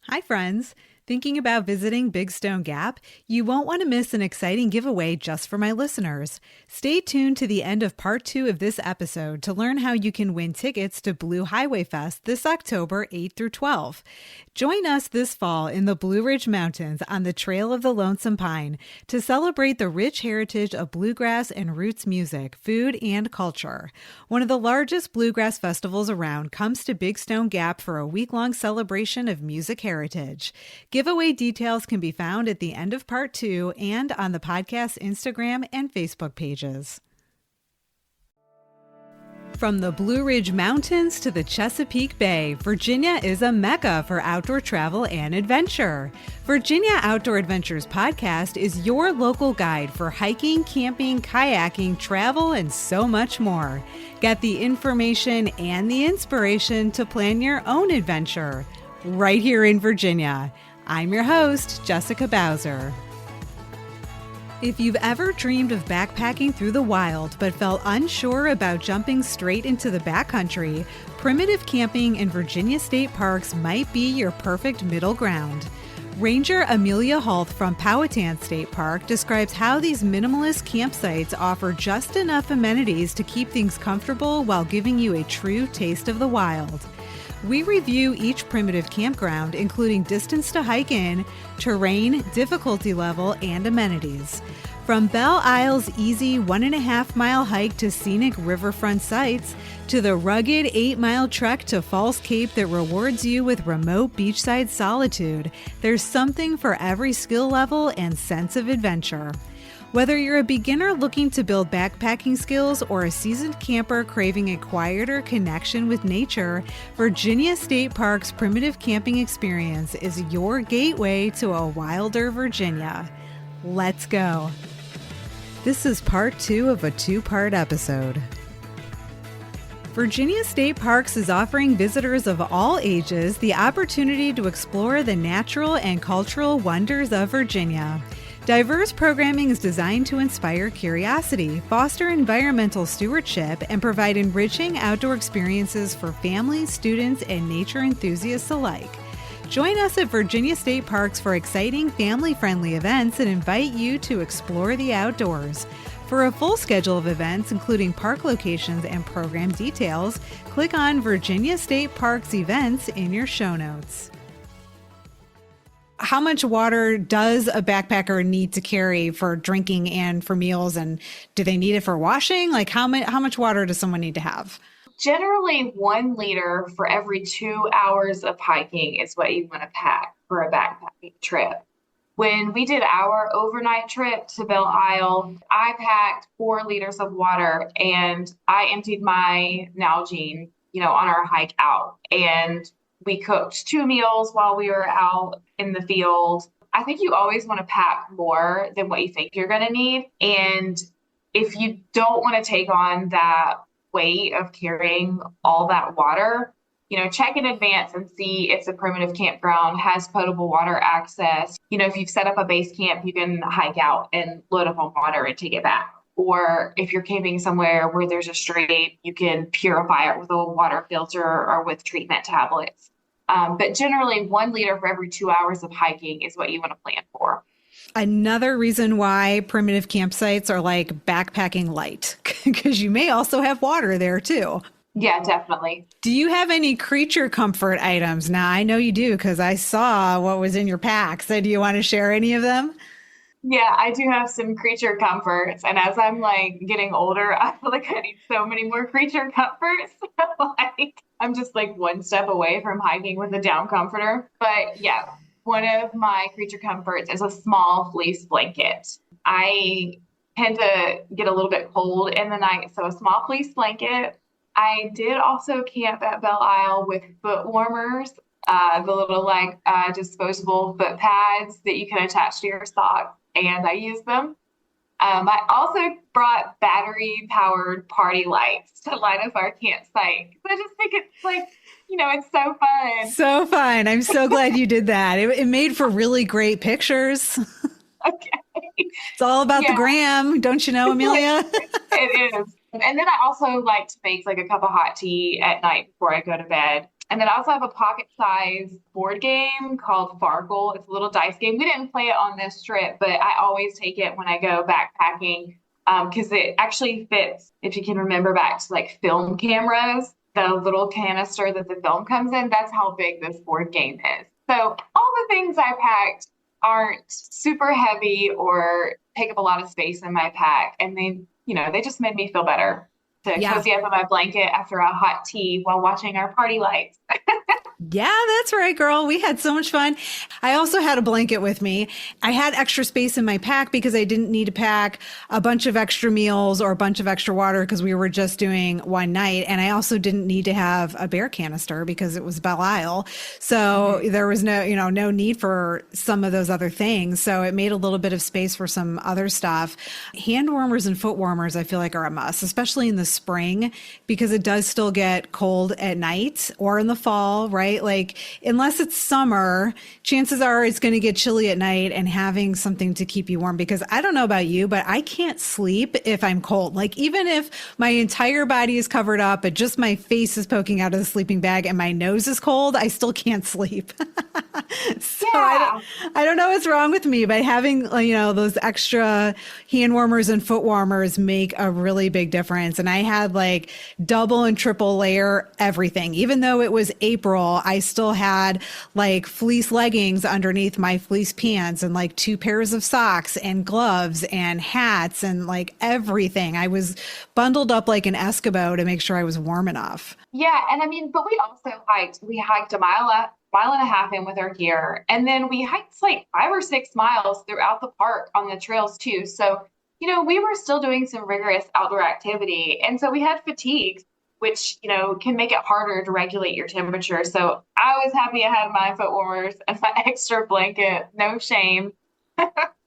Hi, friends. Thinking about visiting Big Stone Gap? You won't want to miss an exciting giveaway just for my listeners. Stay tuned to the end of part 2 of this episode to learn how you can win tickets to Blue Highway Fest this October 8 through 12. Join us this fall in the Blue Ridge Mountains on the Trail of the Lonesome Pine to celebrate the rich heritage of bluegrass and roots music, food, and culture. One of the largest bluegrass festivals around comes to Big Stone Gap for a week-long celebration of music heritage. Giveaway details can be found at the end of part 2 and on the podcast's Instagram and Facebook pages. From the Blue Ridge Mountains to the Chesapeake Bay, Virginia is a mecca for outdoor travel and adventure. Virginia Outdoor Adventures Podcast is your local guide for hiking, camping, kayaking, travel, and so much more. Get the information and the inspiration to plan your own adventure right here in Virginia. I'm your host, Jessica Bowser. If you've ever dreamed of backpacking through the wild but felt unsure about jumping straight into the backcountry, primitive camping in Virginia state parks might be your perfect middle ground. Ranger Amelia Hulth from Powhatan State Park describes how these minimalist campsites offer just enough amenities to keep things comfortable while giving you a true taste of the wild. We review each primitive campground, including distance to hike in, terrain, difficulty level, and amenities. From Belle Isle's easy 1.5-mile hike to scenic riverfront sites, to the rugged 8-mile trek to False Cape that rewards you with remote beachside solitude, there's something for every skill level and sense of adventure. Whether you're a beginner looking to build backpacking skills or a seasoned camper craving a quieter connection with nature, Virginia State Park's primitive camping experience is your gateway to a wilder Virginia. Let's go. This is part 2 of a 2-part episode. Virginia State Parks is offering visitors of all ages the opportunity to explore the natural and cultural wonders of Virginia. Diverse programming is designed to inspire curiosity, foster environmental stewardship, and provide enriching outdoor experiences for families, students, and nature enthusiasts alike. Join us at Virginia State Parks for exciting family-friendly events and invite you to explore the outdoors. For a full schedule of events, including park locations and program details, click on Virginia State Parks events in your show notes. How much water does a backpacker need to carry for drinking and for meals? And do they need it for washing? Like how much water does someone need to have? Generally 1 liter for every 2 hours of hiking is what you want to pack for a backpacking trip. When we did our overnight trip to Belle Isle, I packed 4 liters of water and I emptied my Nalgene, on our hike out. And we cooked 2 meals while we were out in the field. I think you always want to pack more than what you think you're going to need. And if you don't want to take on that weight of carrying all that water, check in advance and see if the primitive campground has potable water access. If you've set up a base camp, you can hike out and load up on water and take it back. Or if you're camping somewhere where there's a stream, you can purify it with a water filter or with treatment tablets. But generally 1 liter for every 2 hours of hiking is what you want to plan for. Another reason why primitive campsites are like backpacking light, because you may also have water there too. Yeah, definitely. Do you have any creature comfort items? Now, I know you do because I saw what was in your pack. So do you want to share any of them? Yeah, I do have some creature comforts. And as I'm getting older, I feel like I need so many more creature comforts. I'm just 1 step away from hiking with a down comforter. But yeah, one of my creature comforts is a small fleece blanket. I tend to get a little bit cold in the night, so a small fleece blanket. I did also camp at Belle Isle with foot warmers, the little disposable foot pads that you can attach to your socks, and I use them. I also brought battery-powered party lights to light up our campsite. I just think it's it's so fun. So fun. I'm so glad you did that. It made for really great pictures. Okay. It's all about the gram, don't you know, Amelia? It is. And then I also like to make a cup of hot tea at night before I go to bed. And then I also have a pocket-sized board game called Farkle. It's a little dice game. We didn't play it on this trip, but I always take it when I go backpacking because it actually fits, if you can remember back to like film cameras, the little canister that the film comes in, that's how big this board game is. So all the things I packed aren't super heavy or take up a lot of space in my pack. And they just made me feel better to cozy up in my blanket after a hot tea while watching our party lights. Yeah, that's right, girl. We had so much fun. I also had a blanket with me. I had extra space in my pack because I didn't need to pack a bunch of extra meals or a bunch of extra water because we were just doing one night. And I also didn't need to have a bear canister because it was Belle Isle. So there was no need for some of those other things. So it made a little bit of space for some other stuff. Hand warmers and foot warmers, I feel like, are a must, especially in the spring, because it does still get cold at night, or in the fall, right? Like, unless it's summer, chances are it's going to get chilly at night, and having something to keep you warm, because I don't know about you, but I can't sleep if I'm cold. Like, even if my entire body is covered up, but just my face is poking out of the sleeping bag and my nose is cold, I still can't sleep. So I don't know what's wrong with me, but having, those extra hand warmers and foot warmers make a really big difference. And I had like double and triple layer everything. Even though it was April, I still had like fleece leggings underneath my fleece pants and like 2 pairs of socks and gloves and hats and like everything. I was bundled up like an Eskimo to make sure I was warm enough. Yeah. And but we also hiked a mile and a half in with our gear. And then we hiked like 5 or 6 miles throughout the park on the trails too. So, we were still doing some rigorous outdoor activity. And so we had fatigue, which, can make it harder to regulate your temperature. So I was happy I had my foot warmers and my extra blanket. No shame.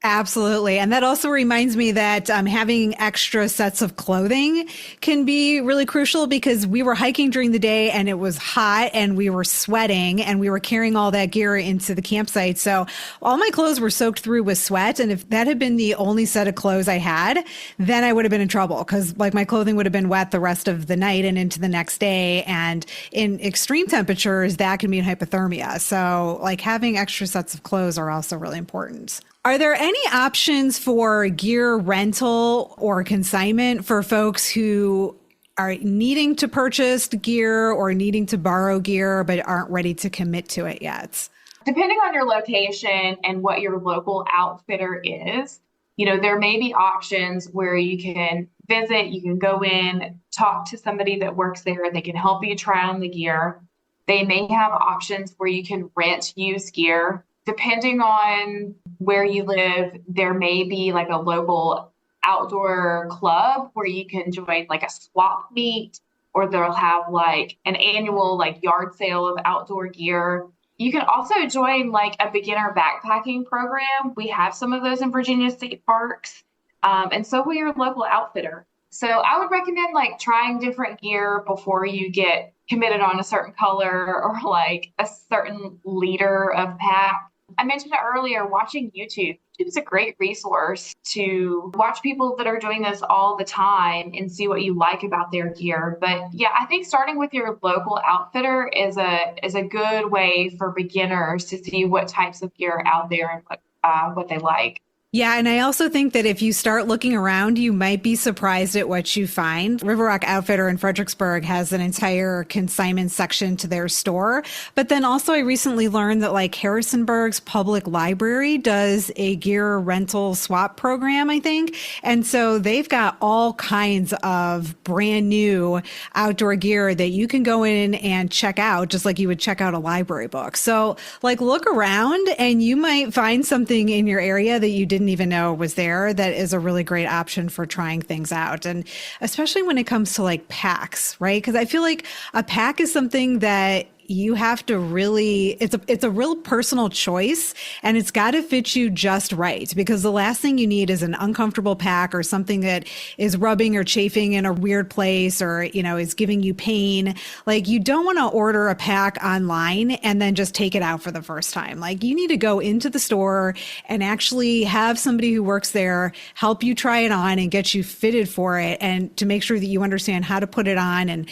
Absolutely. And that also reminds me that having extra sets of clothing can be really crucial, because we were hiking during the day and it was hot and we were sweating and we were carrying all that gear into the campsite. So all my clothes were soaked through with sweat. And if that had been the only set of clothes I had, then I would have been in trouble, because like my clothing would have been wet the rest of the night and into the next day. And in extreme temperatures, that can mean hypothermia. So like having extra sets of clothes are also really important. Are there any options for gear rental or consignment for folks who are needing to purchase gear or needing to borrow gear but aren't ready to commit to it yet? Depending on your location and what your local outfitter is, there may be options where you can visit, you can go in, talk to somebody that works there, they can help you try on the gear. They may have options where you can rent used gear. Depending on where you live, there may be like a local outdoor club where you can join like a swap meet, or they'll have like an annual like yard sale of outdoor gear. You can also join like a beginner backpacking program. We have some of those in Virginia state parks. And so will your local outfitter. So I would recommend like trying different gear before you get committed on a certain color or like a certain liter of pack. I mentioned it earlier, watching YouTube. YouTube is a great resource to watch people that are doing this all the time and see what you like about their gear. But yeah, I think starting with your local outfitter is a good way for beginners to see what types of gear are out there and what they like. Yeah, and I also think that if you start looking around, you might be surprised at what you find. River Rock Outfitter in Fredericksburg has an entire consignment section to their store. But then also I recently learned that like Harrisonburg's public library does a gear rental swap program, I think. And so they've got all kinds of brand new outdoor gear that you can go in and check out, just like you would check out a library book. So like look around and you might find something in your area that you didn't even know was there that is a really great option for trying things out. And especially when it comes to like packs, right? Because I feel like a pack is something that you have to really, it's a real personal choice, and it's got to fit you just right, because the last thing you need is an uncomfortable pack or something that is rubbing or chafing in a weird place, or, is giving you pain. Like you don't want to order a pack online and then just take it out for the first time. Like you need to go into the store and actually have somebody who works there help you try it on and get you fitted for it, and to make sure that you understand how to put it on and,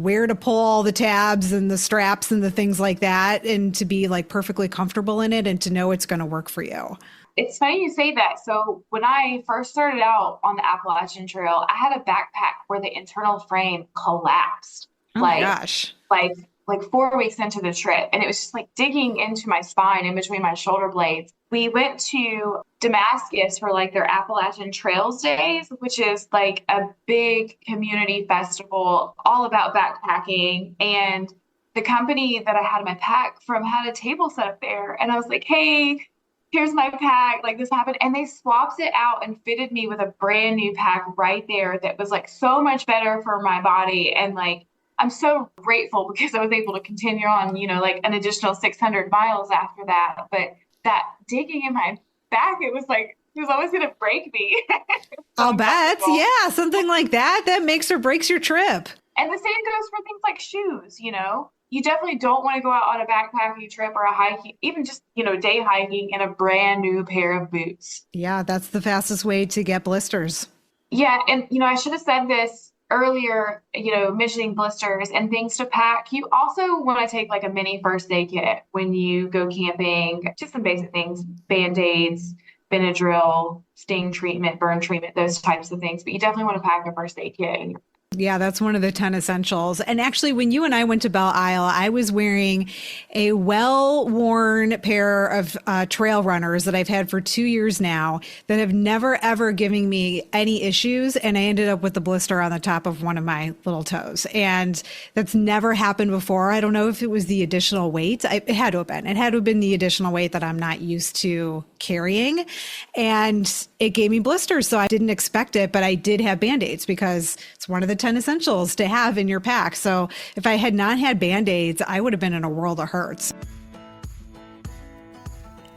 where to pull all the tabs and the straps straps and the things like that, and to be like perfectly comfortable in it and to know it's going to work for you. It's funny you say that. So when I first started out on the Appalachian Trail, I had a backpack where the internal frame collapsed. Oh my gosh. Like like 4 weeks into the trip, and it was just like digging into my spine in between my shoulder blades. We went to Damascus for like their Appalachian Trails Days, which is like a big community festival all about backpacking. And the company that I had my pack from had a table set up there. And I was like, hey, here's my pack. Like this happened. And they swapped it out and fitted me with a brand new pack right there that was like so much better for my body. And like, I'm so grateful because I was able to continue on, like an additional 600 miles after that. But that digging in my back, it was always going to break me. I'll bet. Yeah. Something like that makes or breaks your trip. And the same goes for things like shoes, You definitely don't want to go out on a backpacking trip or a hiking, even just, day hiking in a brand new pair of boots. Yeah, that's the fastest way to get blisters. Yeah. And, I should have said this earlier, mentioning blisters and things to pack. You also want to take like a mini first aid kit when you go camping, just some basic things, Band-Aids, Benadryl, sting treatment, burn treatment, those types of things. But you definitely want to pack a first aid kit. Yeah, that's one of the 10 essentials. And actually, when you and I went to Belle Isle, I was wearing a well-worn pair of trail runners that I've had for 2 years now that have never, ever given me any issues. And I ended up with a blister on the top of one of my little toes. And that's never happened before. I don't know if it was the additional weight. It had to have been. It had to have been the additional weight that I'm not used to carrying. And it gave me blisters. So I didn't expect it, but I did have Band-Aids because it's one of the 10 essentials to have in your pack. So if I had not had Band-Aids, I would have been in a world of hurts.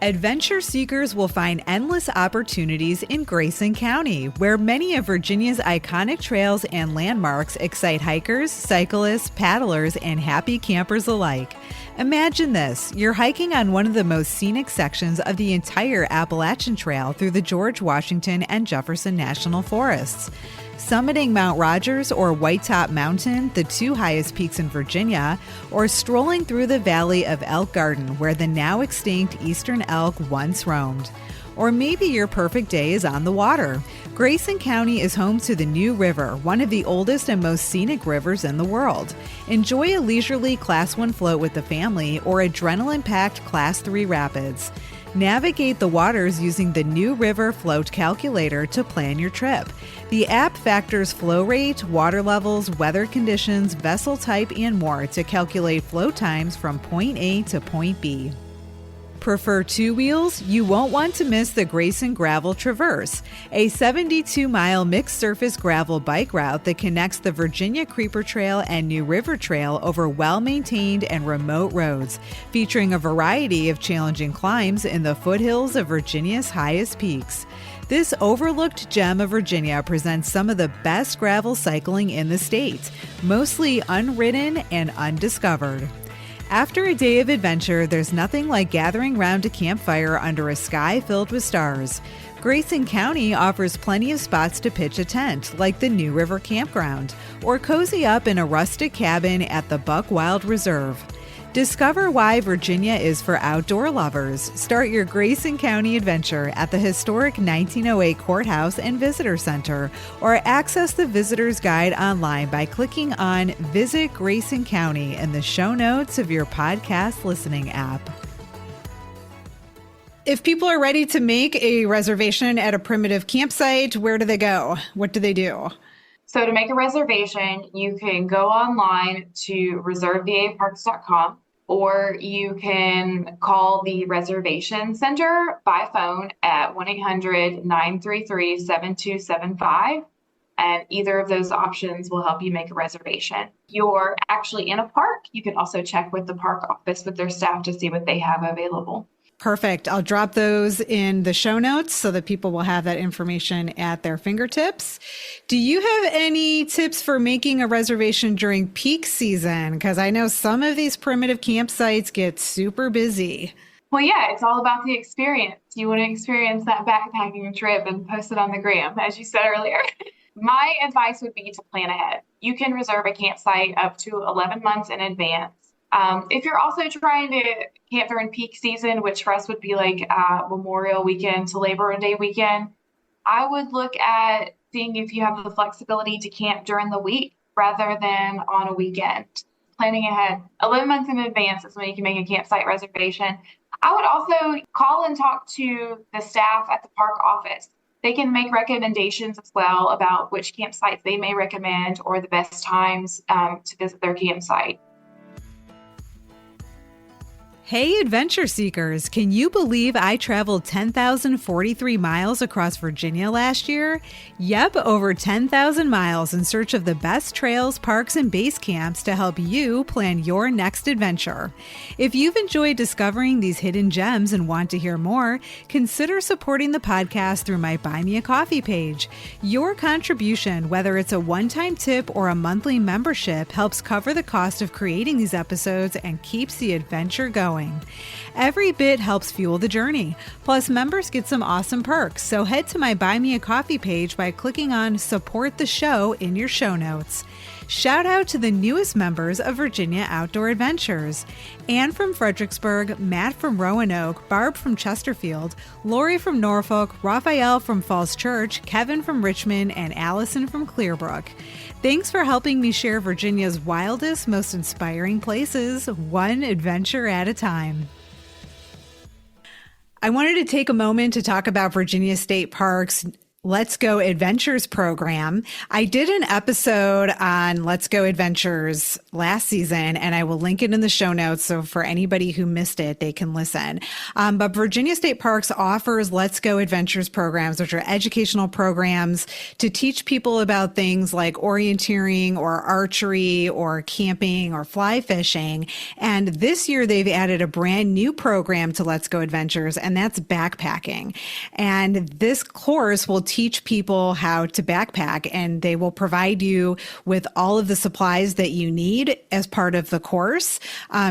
Adventure seekers will find endless opportunities in Grayson County, where many of Virginia's iconic trails and landmarks excite hikers, cyclists, paddlers, and happy campers alike. Imagine this. You're hiking on one of the most scenic sections of the entire Appalachian Trail through the George Washington and Jefferson National Forests. Summiting Mount Rogers or White Top Mountain, the two highest peaks in Virginia, or strolling through the valley of Elk Garden, where the now extinct eastern elk once roamed. Or maybe your perfect day is on the water. Grayson County is home to the New River, one of the oldest and most scenic rivers in the world. Enjoy a leisurely Class 1 float with the family or adrenaline-packed Class 3 rapids. Navigate the waters using the New River Float Calculator to plan your trip. The app factors flow rate, water levels, weather conditions, vessel type, and more to calculate flow times from point A to point B. Prefer two wheels? You won't want to miss the Grayson Gravel Traverse, a 72-mile mixed-surface gravel bike route that connects the Virginia Creeper Trail and New River Trail over well-maintained and remote roads, featuring a variety of challenging climbs in the foothills of Virginia's highest peaks. This overlooked gem of Virginia presents some of the best gravel cycling in the state, mostly unridden and undiscovered. After a day of adventure, there's nothing like gathering round a campfire under a sky filled with stars. Grayson County offers plenty of spots to pitch a tent, like the New River Campground, or cozy up in a rustic cabin at the Buck Wild Reserve. Discover why Virginia is for outdoor lovers. Start your Grayson County adventure at the historic 1908 Courthouse and Visitor Center, or access the Visitor's Guide online by clicking on Visit Grayson County in the show notes of your podcast listening app. If people are ready to make a reservation at a primitive campsite, where do they go? What do they do? So to make a reservation, you can go online to reservevaparks.com, or you can call the reservation center by phone at 1-800-933-7275. And either of those options will help you make a reservation. If you're actually in a park, you can also check with the park office with their staff to see what they have available. Perfect. I'll drop those in the show notes so that people will have that information at their fingertips. Do you have any tips for making a reservation during peak season? Because I know some of these primitive campsites get super busy. Well, yeah, it's all about the experience. You want to experience that backpacking trip and post it on the gram, as you said earlier. My advice would be to plan ahead. You can reserve a campsite up to 11 months in advance. If you're also trying to camp during peak season, which for us would be like Memorial weekend to Labor Day weekend, I would look at seeing if you have the flexibility to camp during the week rather than on a weekend. Planning ahead 11 months in advance is when you can make a campsite reservation. I would also call and talk to the staff at the park office. They can make recommendations as well about which campsites they may recommend or the best times to visit their campsite. Hey, adventure seekers, can you believe I traveled 10,043 miles across Virginia last year? Yep, over 10,000 miles in search of the best trails, parks, and base camps to help you plan your next adventure. If you've enjoyed discovering these hidden gems and want to hear more, consider supporting the podcast through my Buy Me a Coffee page. Your contribution, whether it's a one-time tip or a monthly membership, helps cover the cost of creating these episodes and keeps the adventure going. Every bit helps fuel the journey. Plus, members get some awesome perks. So head to my Buy Me a Coffee page by clicking on Support the Show in your show notes. Shout out to the newest members of Virginia Outdoor Adventures: Anne from Fredericksburg, Matt from Roanoke, Barb from Chesterfield, Lori from Norfolk, Raphael from Falls Church, Kevin from Richmond, and Allison from Clearbrook. Thanks for helping me share Virginia's wildest, most inspiring places, one adventure at a time. I wanted to take a moment to talk about Virginia State Park's Let's Go Adventures program. I did an episode on Let's Go Adventures last season, and I will link it in the show notes. So for anybody who missed it, they can listen. But Virginia State Parks offers Let's Go Adventures programs, which are educational programs to teach people about things like orienteering or archery or camping or fly fishing. And this year they've added a brand new program to Let's Go Adventures, and that's backpacking. And this course will teach people how to backpack, and they will provide you with all of the supplies that you need as part of the course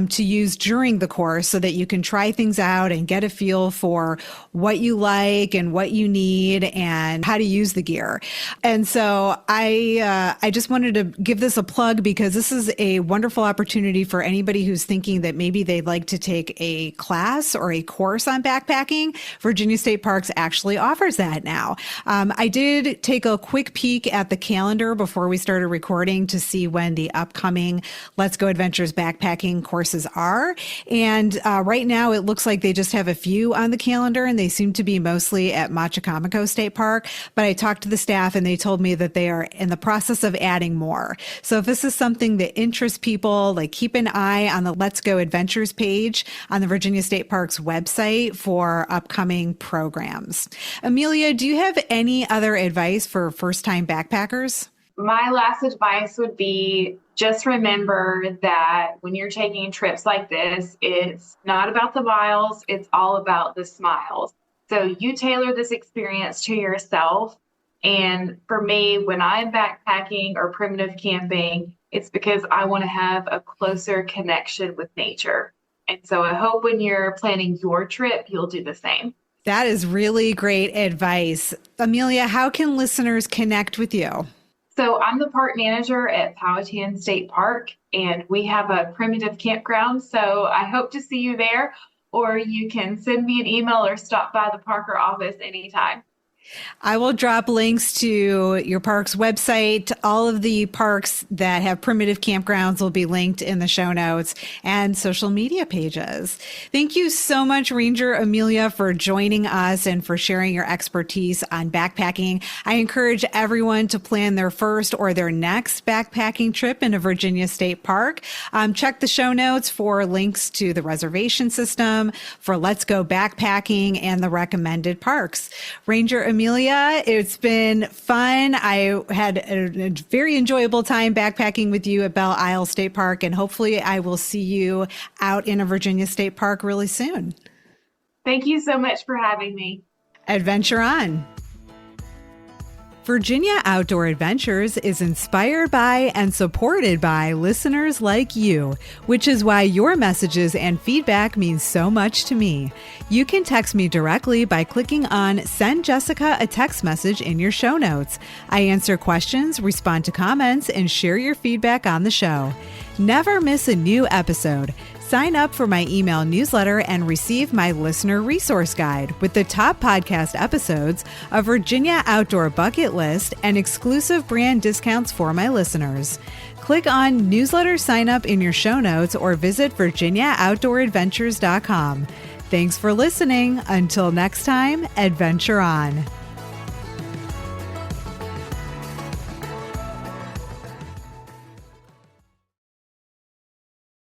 to use during the course so that you can try things out and get a feel for what you like and what you need and how to use the gear. And so I just wanted to give this a plug because this is a wonderful opportunity for anybody who's thinking that maybe they'd like to take a class or a course on backpacking. Virginia State Parks actually offers that now. I did take a quick peek at the calendar before we started recording to see when the upcoming Let's Go Adventures backpacking courses are. And right now it looks like they just have a few on the calendar, and they seem to be mostly at Machicomico State Park. But I talked to the staff and they told me that they are in the process of adding more. So if this is something that interests people, like keep an eye on the Let's Go Adventures page on the Virginia State Parks website for upcoming programs. Amelia, do you have any other advice for first-time backpackers? My last advice would be just remember that when you're taking trips like this, it's not about the miles, it's all about the smiles. So you tailor this experience to yourself. And for me, when I'm backpacking or primitive camping, it's because I want to have a closer connection with nature. And so I hope when you're planning your trip, you'll do the same. That is really great advice. Amelia, how can listeners connect with you? So I'm the park manager at Powhatan State Park, and we have a primitive campground. So I hope to see you there, or you can send me an email or stop by the Parker office anytime. I will drop links to your park's website. All of the parks that have primitive campgrounds will be linked in the show notes and social media pages. Thank you so much, Ranger Amelia, for joining us and for sharing your expertise on backpacking. I encourage everyone to plan their first or their next backpacking trip in a Virginia State Park. Check the show notes for links to the reservation system, for Let's Go Backpacking, and the recommended parks. Ranger Amelia, it's been fun. I had a very enjoyable time backpacking with you at Belle Isle State Park, and hopefully I will see you out in a Virginia State Park really soon. Thank you so much for having me. Adventure on. Virginia Outdoor Adventures is inspired by and supported by listeners like you, which is why your messages and feedback mean so much to me. You can text me directly by clicking on Send Jessica a Text Message in your show notes. I answer questions, respond to comments, and share your feedback on the show. Never miss a new episode. Sign up for my email newsletter and receive my listener resource guide with the top podcast episodes, a Virginia Outdoor bucket list, and exclusive brand discounts for my listeners. Click on newsletter sign up in your show notes or visit virginiaoutdooradventures.com. Thanks for listening. Until next time, adventure on.